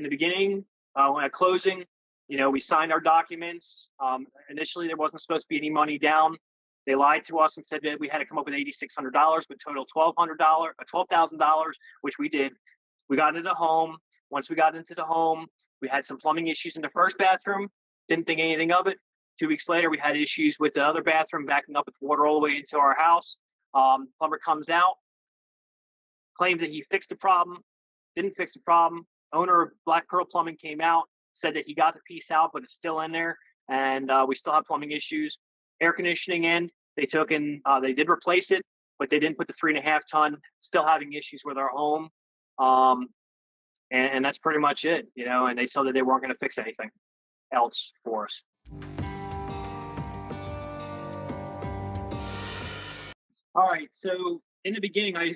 the beginning, when at closing, we signed our documents. Initially, there wasn't supposed to be any money down. They lied to us and said that we had to come up with $8,600, but total $12,000, which we did. We got into the home. Once we got into the home, we had some plumbing issues in the first bathroom. Didn't think anything of it. 2 weeks later, we had issues with the other bathroom backing up with water all the way into our house. Plumber comes out, claims that he fixed the problem, didn't fix the problem. Owner of Black Pearl Plumbing came out, said that he got the piece out, but it's still in there, and we still have plumbing issues. Air conditioning end, they took and they did replace it, but they didn't put the 3.5 ton. Still having issues with our home, and that's pretty much it, And they said that they weren't going to fix anything else for us. All right, so in the beginning, I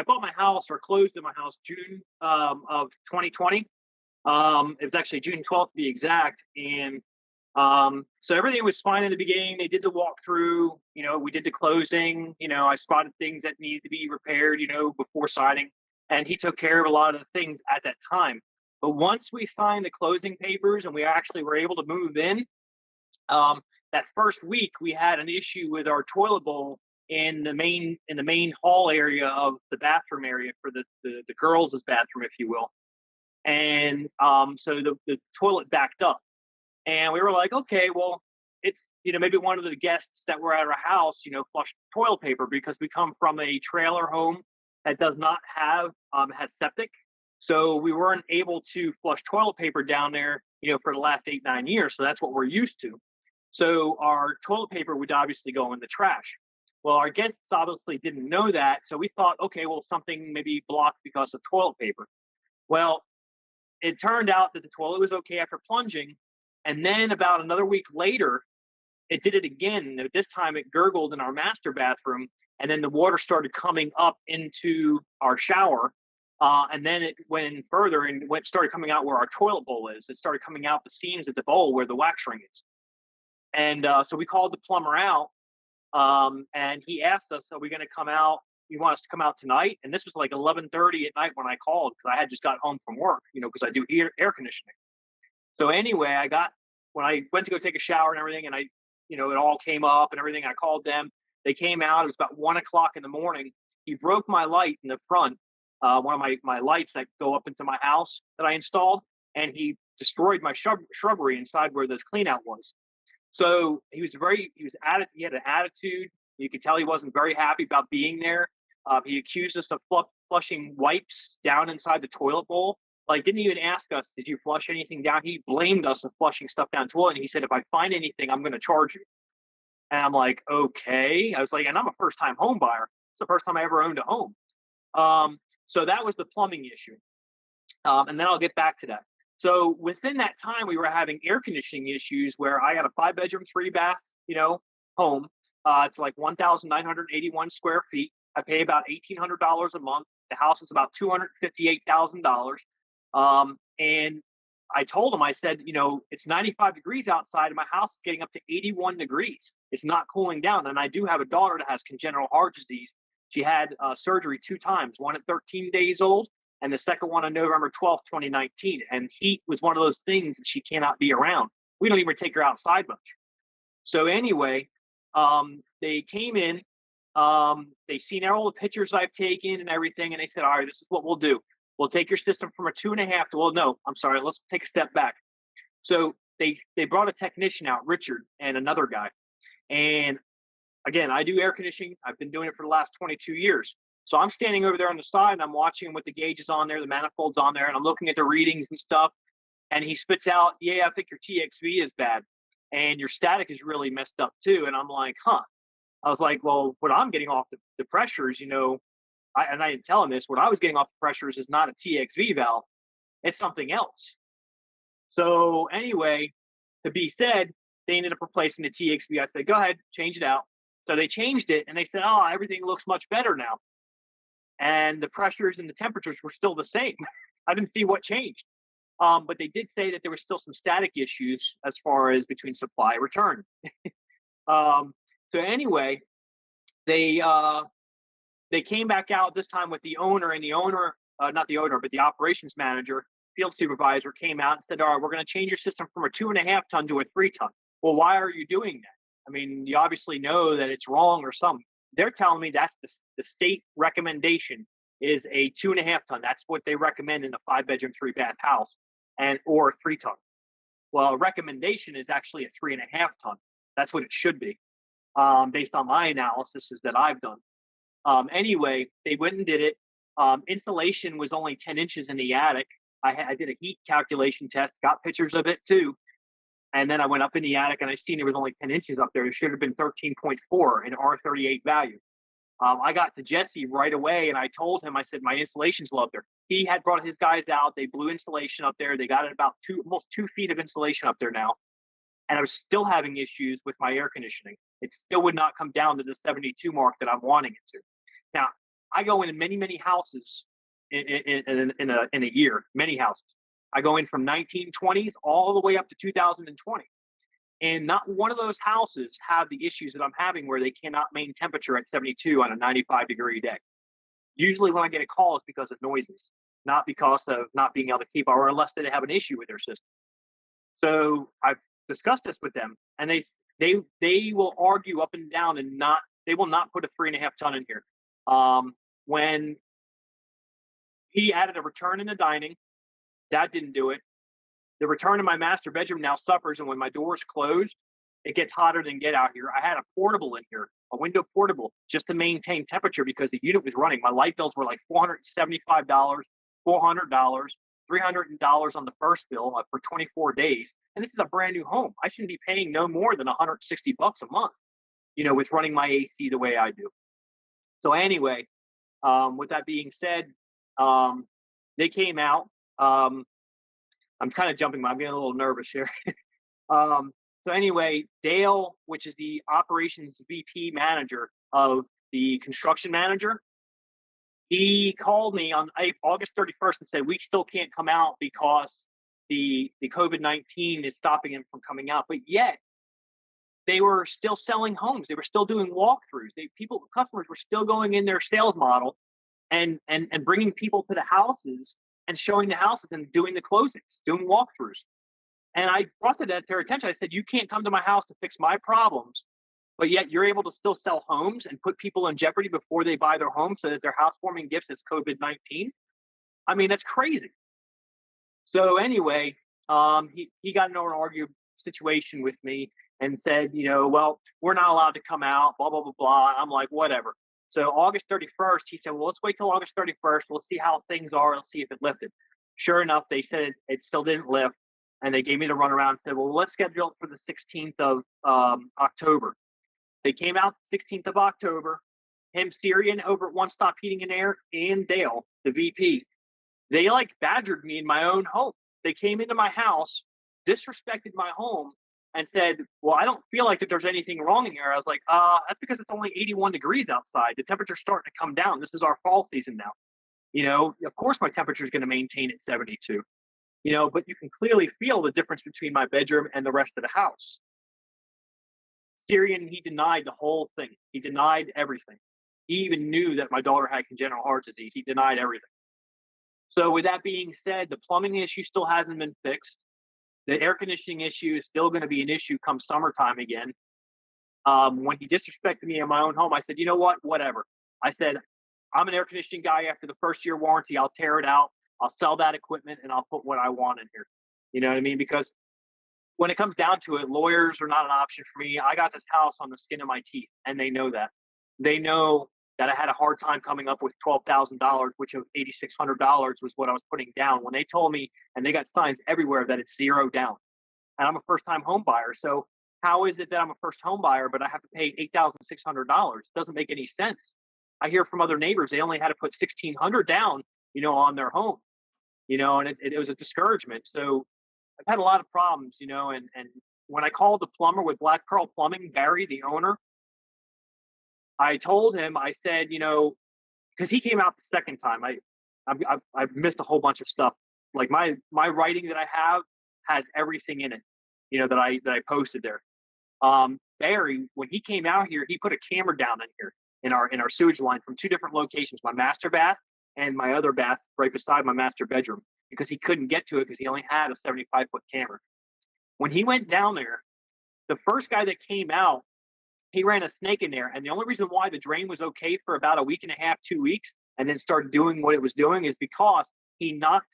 bought my house or closed in my house June of 2020. It was actually June 12th to be exact. And so everything was fine in the beginning. They did the walkthrough, we did the closing, I spotted things that needed to be repaired, before signing. And he took care of a lot of the things at that time. But once we signed the closing papers and we actually were able to move in, that first week we had an issue with our toilet bowl in the main hall area of the bathroom area for the girls' bathroom, if you will. And so the toilet backed up. And we were like, okay, well, it's, maybe one of the guests that were at our house, flushed toilet paper, because we come from a trailer home that does not have, has septic. So we weren't able to flush toilet paper down there, for the last 8-9 years. So that's what we're used to. So our toilet paper would obviously go in the trash. Well, our guests obviously didn't know that. So we thought, okay, well, something maybe blocked because of toilet paper. Well, it turned out that the toilet was okay after plunging. And then about another week later, it did it again. This time it gurgled in our master bathroom. And then the water started coming up into our shower. And then it went in further and started coming out where our toilet bowl is. It started coming out the seams at the bowl where the wax ring is. And so we called the plumber out. And he asked us, are we going to come out? You want us to come out tonight? And this was like 11:30 at night when I called, because I had just got home from work, because I do air conditioning. So anyway, when I went to go take a shower and everything, and it all came up and everything, I called them. They came out. It was about 1 o'clock in the morning. He broke my light in the front, one of my lights that go up into my house that I installed, and he destroyed my shrubbery inside where the clean out was. So he had an attitude. You could tell he wasn't very happy about being there. He accused us of flushing wipes down inside the toilet bowl. Like, didn't even ask us, did you flush anything down? He blamed us of flushing stuff down the toilet. And he said, if I find anything, I'm going to charge you. And I'm like, okay. I was like, and I'm a first-time home buyer. It's the first time I ever owned a home. So that was the plumbing issue. And then I'll get back to that. So within that time, we were having air conditioning issues where I had a 5-bedroom, 3-bath, home. It's like 1,981 square feet. I pay about $1,800 a month. The house is about $258,000. And I told him, I said, it's 95 degrees outside and my house is getting up to 81 degrees. It's not cooling down. And I do have a daughter that has congenital heart disease. She had surgery 2 times, one at 13 days old and the second one on November 12th, 2019. And heat was one of those things that she cannot be around. We don't even take her outside much. So anyway, they came in, they seen all the pictures I've taken and everything. And they said, all right, this is what we'll do. We'll take your system from a 2.5 to, well, no, I'm sorry. Let's take a step back. So they brought a technician out, Richard, and another guy. And again, I do air conditioning. I've been doing it for the last 22 years. So I'm standing over there on the side and I'm watching with the gauges on there, the manifolds on there, and I'm looking at the readings and stuff. And he spits out, yeah, I think your TXV is bad. And your static is really messed up too. And I'm like, huh. I was like, well, what I'm getting off the pressures, I didn't tell him this, what I was getting off the pressures is not a TXV valve. It's something else. So anyway, to be said, they ended up replacing the TXV. I said, go ahead, change it out. So they changed it and they said, oh, everything looks much better now. And the pressures and the temperatures were still the same. I didn't see what changed. But they did say that there was still some static issues as far as between supply and return. So anyway, they came back out this time with the owner, and the owner, not the owner, but the operations manager field supervisor came out and said, all right, we're going to change your system from a 2.5 ton to a 3 ton. Well, why are you doing that? I mean, you obviously know that it's wrong or something. They're telling me that's the state recommendation is a 2.5 ton. That's what they recommend in a 5-bedroom, 3-bath house, and or a 3 ton. Well, a recommendation is actually a 3.5 ton. That's what it should be, based on my analysis that I've done. Anyway, they went and did it. Insulation was only 10 inches in the attic. I did a heat calculation test, got pictures of it too. And then I went up in the attic and I seen there was only 10 inches up there. It should have been 13.4 in R38 value. I got to Jesse right away and I told him, I said, my insulation's low up there. He had brought his guys out. They blew insulation up there. They got it about almost 2 feet of insulation up there now. And I was still having issues with my air conditioning. It still would not come down to the 72 mark that I'm wanting it to. Now, I go in many, many houses in a year, many houses. I go in from 1920s all the way up to 2020. And not one of those houses have the issues that I'm having where they cannot maintain temperature at 72 on a 95-degree day. Usually when I get a call, it's because of noises, not because of not being able to keep, or unless they have an issue with their system. So I've discussed this with them, and they will argue up and down and they will not put a 3.5 ton in here. When he added a return in the dining, that didn't do it. The return in my master bedroom now suffers, and when my door's closed, it gets hotter than get out here. I had a portable in here, a window portable, just to maintain temperature because the unit was running. My light bills were like $475, $400, $300 on the first bill for 24 days. And this is a brand new home. I shouldn't be paying no more than $160 a month, with running my AC the way I do. So anyway, with that being said, they came out. I'm kind of jumping. I'm getting a little nervous here. So anyway, Dale, which is the operations VP manager of the construction manager, he called me on August 31st and said, we still can't come out because the COVID-19 is stopping him from coming out. But yet they were still selling homes. They were still doing walkthroughs. Customers were still going in their sales model and bringing people to the houses and showing the houses and doing the closings, doing walkthroughs. And I brought that to their attention. I said, you can't come to my house to fix my problems, but yet you're able to still sell homes and put people in jeopardy before they buy their home so that their housewarming gifts is COVID-19. I mean, that's crazy. So anyway, he got into an argument situation with me and said, well, we're not allowed to come out, blah, blah, blah, blah. I'm like, whatever. So August 31st, he said, well, let's wait till August 31st. Let's see how things are. Let's see if it lifted. Sure enough, they said it still didn't lift. And they gave me the runaround and said, well, let's schedule it for the 16th of October. They came out 16th of October. Him, Syrian over at One Stop Heating and Air, and Dale, the VP, they badgered me in my own home. They came into my house, disrespected my home, and said, well, I don't feel like that there's anything wrong in here. I was like, that's because it's only 81 degrees outside. The temperature's starting to come down. This is our fall season now. Of course my temperature is going to maintain at 72, but you can clearly feel the difference between my bedroom and the rest of the house. Syrian, he denied the whole thing. He denied everything. He even knew that my daughter had congenital heart disease. He denied everything. So with that being said, the plumbing issue still hasn't been fixed. The air conditioning issue is still going to be an issue come summertime again. When he disrespected me in my own home, I said, you know what, whatever. I said, I'm an air conditioning guy. After the first year warranty, I'll tear it out. I'll sell that equipment and I'll put what I want in here. You know what I mean? Because when it comes down to it, lawyers are not an option for me. I got this house on the skin of my teeth, and they know that. They know that I had a hard time coming up with $12,000, which of $8,600 was what I was putting down. When they told me, and they got signs everywhere that it's zero down, and I'm a first-time home buyer. So how is it that I'm a first home buyer, but I have to pay $8,600? It doesn't make any sense. I hear from other neighbors, they only had to put $1,600 down, on their home, and it was a discouragement. So I've had a lot of problems, and when I called the plumber with Black Pearl Plumbing, Barry, the owner, I told him, I said, because he came out the second time, I missed a whole bunch of stuff. Like my writing that I have has everything in it, that I posted there. Barry, when he came out here, he put a camera down in here in our sewage line from two different locations, my master bath and my other bath right beside my master bedroom. because he couldn't get to it because he only had a 75-foot camera. When he went down there, the first guy that came out, he ran a snake in there. And the only reason why the drain was okay for about a week and a half, 2 weeks, and then started doing what it was doing is because he knocked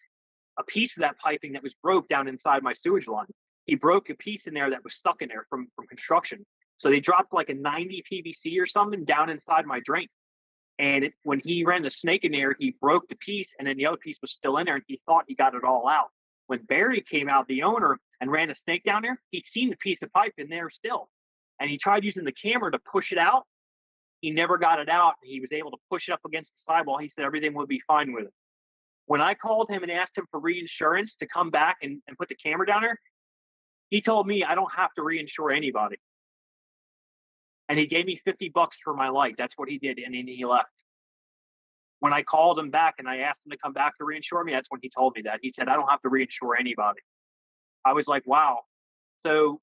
a piece of that piping that was broke down inside my sewage line. He broke a piece in there that was stuck in there from construction. So they dropped like a 90 PVC or something down inside my drain. And when he ran the snake in there, he broke the piece, and then the other piece was still in there, and he thought he got it all out. When Barry came out, the owner, and ran a snake down there, he'd seen the piece of pipe in there still. And he tried using the camera to push it out. He never got it out. He was able to push it up against the sidewall. He said everything would be fine with it. When I called him and asked him for reinsurance to come back and put the camera down there, he told me I don't have to reinsure anybody. And he gave me $50 for my light. That's what he did, and then he left. When I called him back and I asked him to come back to reinsure me, that's when he told me that. He said, I don't have to reinsure anybody. I was like, wow. So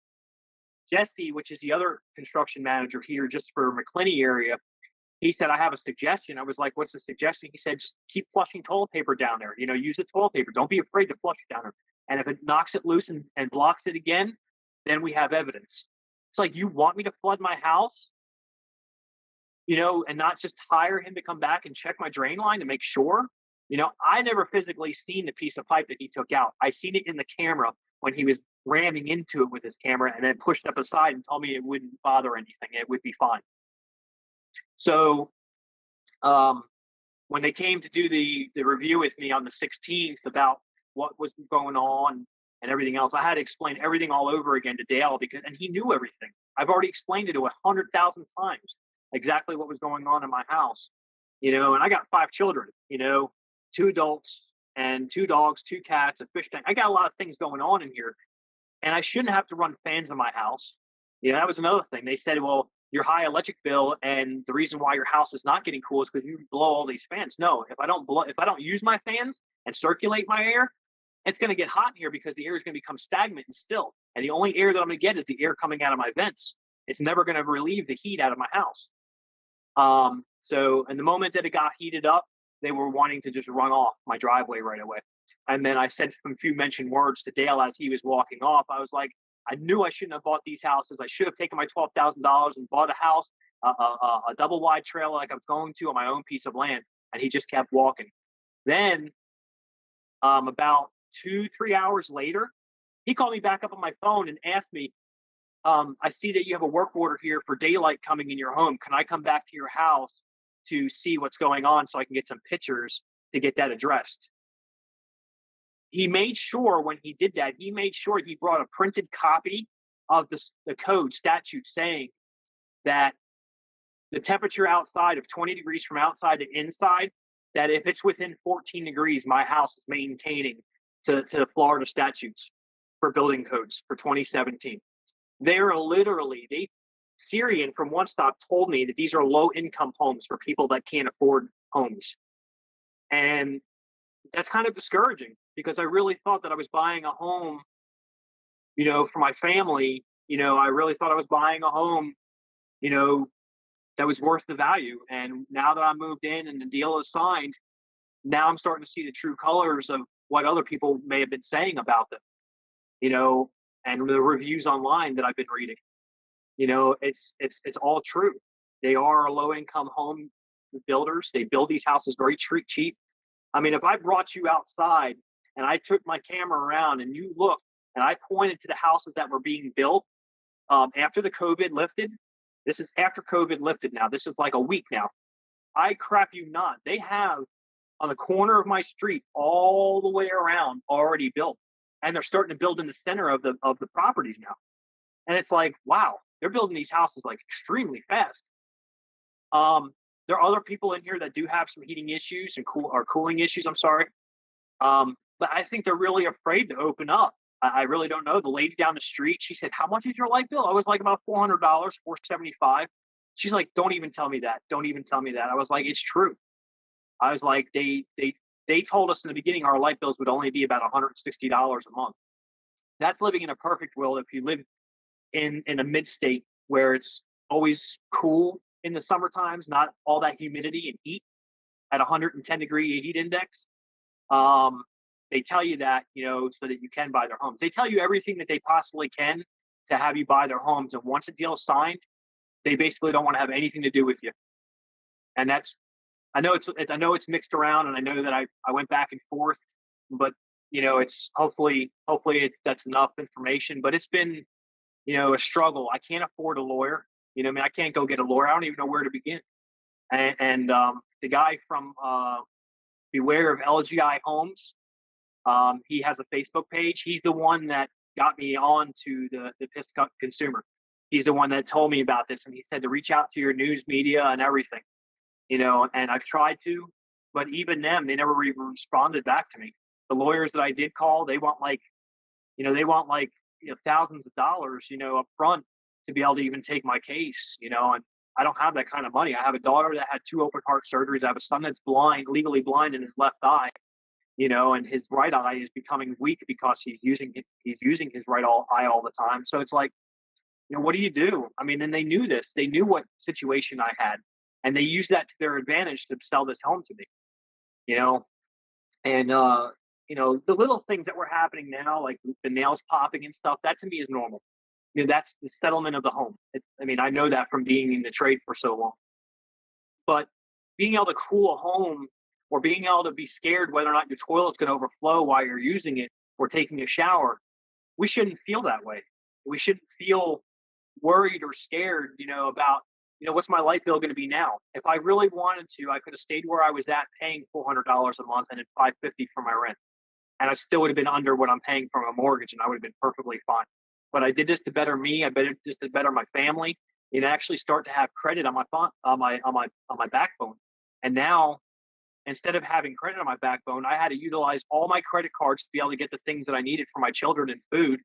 Jesse, which is the other construction manager here just for McClinney area, he said, I have a suggestion. I was like, what's the suggestion? He said, just keep flushing toilet paper down there. Use the toilet paper. Don't be afraid to flush it down there. And if it knocks it loose and blocks it again, then we have evidence. It's like, you want me to flood my house, and not just hire him to come back and check my drain line to make sure? I never physically seen the piece of pipe that he took out. I seen it in the camera when he was ramming into it with his camera and then pushed up aside and told me it wouldn't bother anything. It would be fine. So when they came to do the review with me on the 16th about what was going on and everything else, I had to explain everything all over again to Dale and he knew everything. I've already explained it to 100,000 times exactly what was going on in my house, and I got 5 children, 2 adults and 2 dogs, 2 cats, a fish tank. I got a lot of things going on in here, and I shouldn't have to run fans in my house. That was another thing. They said, well, your high electric bill, and the reason why your house is not getting cool is because you blow all these fans. No, if I don't use my fans and circulate my air, it's going to get hot in here because the air is going to become stagnant and still. And the only air that I'm going to get is the air coming out of my vents. It's never going to relieve the heat out of my house. So in the moment that it got heated up, they were wanting to just run off my driveway right away. And then I said some few mentioned words to Dale as he was walking off. I was like, I knew I shouldn't have bought these houses. I should have taken my $12,000 and bought a house, a double wide trailer like I was going to on my own piece of land. And he just kept walking. Then about 2-3 hours later, he called me back up on my phone and asked me, I see that you have a work order here for daylight coming in your home. Can I come back to your house to see what's going on so I can get some pictures to get that addressed? He made sure when he did that, he brought a printed copy of the code statute saying that the temperature outside of 20 degrees from outside to inside, that if it's within 14 degrees, my house is maintaining to the Florida statutes for building codes for 2017. Syrian from One Stop told me that these are low income homes for people that can't afford homes. And that's kind of discouraging because I really thought that I was buying a home, for my family. I really thought I was buying a home, that was worth the value. And now that I moved in and the deal is signed, now I'm starting to see the true colors of what other people may have been saying about them, and the reviews online that I've been reading. It's all true. They are low income home builders. They build these houses very cheap. I mean, if I brought you outside and I took my camera around and you looked and I pointed to the houses that were being built after the COVID lifted, this is after COVID lifted now. This is like a week now. I crap you not. They have on the corner of my street all the way around already built. And they're starting to build in the center of the properties now. And it's like, wow, they're building these houses like extremely fast. There are other people in here that do have some heating issues and cooling issues. I'm sorry. But I think they're really afraid to open up. I really don't know. The lady down the street, she said, how much is your light bill? I was like, about $400, $475. She's like, don't even tell me that. Don't even tell me that. I was like, it's true. I was like, they told us in the beginning our light bills would only be about $160 a month. That's living in a perfect world. If you live in a mid-state where it's always cool in the summer times, not all that humidity and heat at 110 degree heat index. They tell you that, so that you can buy their homes. They tell you everything that they possibly can to have you buy their homes. And once a deal is signed, they basically don't want to have anything to do with you. And that's, I know it's mixed around, and I know that I went back and forth, but it's hopefully that's enough information. But it's been, a struggle. I can't afford a lawyer. I mean, I can't go get a lawyer. I don't even know where to begin. And the guy from Beware of LGI Homes, he has a Facebook page. He's the one that got me on to the Pissed Consumer. He's the one that told me about this, and he said to reach out to your news media and everything. And I've tried to, but even them, they never even responded back to me. The lawyers that I did call, they want thousands of dollars, up front to be able to even take my case, and I don't have that kind of money. I have a daughter that had 2 open heart surgeries. I have a son that's blind, legally blind in his left eye, and his right eye is becoming weak because he's using his right eye all the time. So it's like, what do you do? I mean, and they knew this. They knew what situation I had, and they used that to their advantage to sell this home to me. You know, and the little things that were happening now, like the nails popping and stuff, that to me is normal. That's the settlement of the home. I mean, I know that from being in the trade for so long. But being able to cool a home, or being able to be scared whether or not your toilet's going to overflow while you're using it or taking a shower, we shouldn't feel that way. We shouldn't feel worried or scared, about, what's my light bill going to be now? If I really wanted to, I could have stayed where I was at, paying $400 a month and then $550 for my rent, and I still would have been under what I'm paying from a mortgage, and I would have been perfectly fine. But I did this to better me. I did this to better my family, and actually start to have credit on my backbone. And now, instead of having credit on my backbone, I had to utilize all my credit cards to be able to get the things that I needed for my children and food,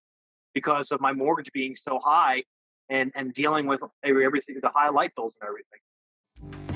because of my mortgage being so high, and dealing with everything, the high light bills and everything.